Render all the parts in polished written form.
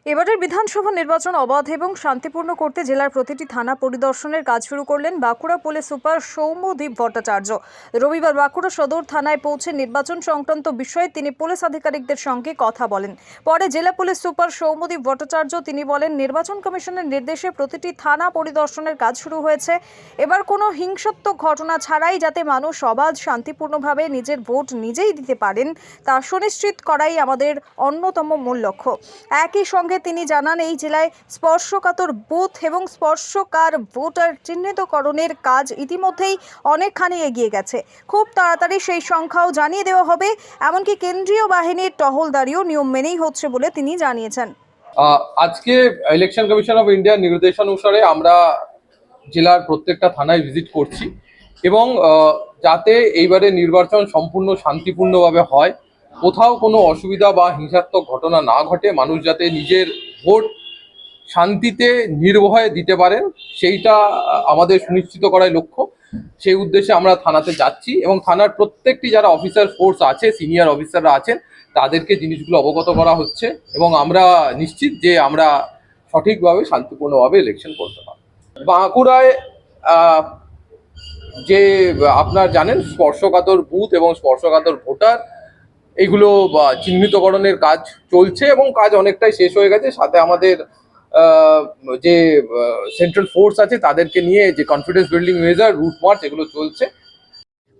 এবারের বিধানসভা নির্বাচন অবাধ এবং শান্তিপূর্ণ করতে জেলার প্রতিটি থানা পরিদর্শনের কাজ শুরু করলেন বাঁকুড়া পুলিশ সুপার সৌম্যদীপ ভট্টাচার্য। রবিবার বাঁকুড়া সদর থানায় পৌঁছে নির্বাচন সংক্রান্ত বিষয়ে তিনি পুলিশ আধিকারিকদের সঙ্গে কথা বলেন। পরে জেলা পুলিশ সুপার সৌম্যদীপ ভট্টাচার্য তিনি বলেন, নির্বাচন কমিশনের নির্দেশে প্রতিটি থানা পরিদর্শনের কাজ শুরু হয়েছে। এবার কোনো হিংসাত্মক ঘটনা ছাড়াই যাতে মানুষ অবাধ শান্তিপূর্ণভাবে নিজের ভোট নিজেই দিতে পারেন তা সুনিশ্চিত করাই আমাদের অন্যতম মূল লক্ষ্য। একই সঙ্গে তিনি জানান, এই জেলায় স্পর্শকাতর বুথ এবং স্পর্শকার ভোটার চিহ্নিতকরণের কাজ ইতিমধ্যেই অনেকখানি এগিয়ে গেছে। খুব তাড়াতাড়ি সেই সংখ্যাও জানিয়ে দেওয়া হবে। এমনকি কেন্দ্রীয় বাহিনীর টহলদারিও নিয়ম মেনেই হচ্ছে বলে তিনি জানিয়েছেন। আজকে ইলেকশন কমিশন অফ ইন্ডিয়ার নির্দেশানুসারে আমরা জেলার প্রত্যেকটা থানায় ভিজিট করছি এবং যাতে এইবারে নির্বাচন সম্পূর্ণ শান্তিপূর্ণভাবে হয়, কোথাও কোনো অসুবিধা বা হিংসাত্মক ঘটনা না ঘটে, মানুষ যাতে নিজের ভোট শান্তিতে নির্ভয়ে দিতে পারেন সেইটা আমাদের সুনিশ্চিত করাই লক্ষ্য। সেই উদ্দেশ্যে আমরা থানাতে যাচ্ছি এবং থানার প্রত্যেকটি যারা অফিসার ফোর্স আছে, সিনিয়র অফিসাররা আছেন, তাদেরকে জিনিসগুলো অবগত করা হচ্ছে এবং আমরা নিশ্চিত যে আমরা সঠিকভাবে শান্তিপূর্ণভাবে ইলেকশন করতে পারব। বাঁকুড়ায় যে আপনার জানেন স্পর্শকাতর বুথ এবং স্পর্শকাতর ভোটার এইগুলো চিহ্নিতকরণের কাজ চলছে এবং কাজ অনেকটাই শেষ হয়ে গেছে। সাথে আমাদের যে সেন্ট্রাল ফোর্স আছে তাদেরকে নিয়ে যে confidence building measure, route march এগুলো চলছে।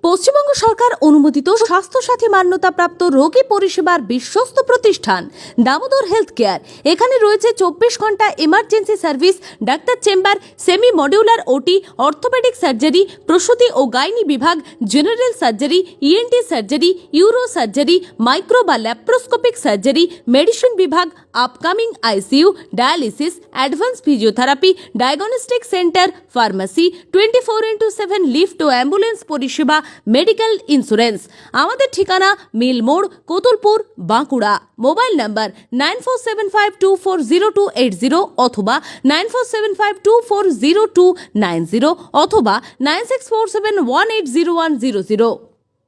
পশ্চিমবঙ্গ সরকার অনুমোদিত স্বাস্থ্যসাথী মান্যতাপ্রাপ্ত রোগী পরিষেবার বিশ্বস্ত প্রতিষ্ঠান দামোদর হেলথ কেয়ার। এখানে রয়েছে 24 ঘন্টা emergency service, doctor chamber, semi modular OT, orthopaedic surgery, প্রসূতি ও গাইনি বিভাগ, general surgery, ENT surgery, uro surgery, micro বা ল্যাপ্রোস্কোপিক সার্জারি, মেডিসিন বিভাগ, upcoming ICU, dialysis, advance physiotherapy, diagnostic centre, pharmacy, 24x7 lift ও ambulance পরিষেবা, medical insurance. আমাদের ঠিকানা মিল মোড়, কোতুলপুর, বাঁকুড়া। মোবাইল নাম্বার 9475240280 অথবা 9475240290 অথবা 9647180100।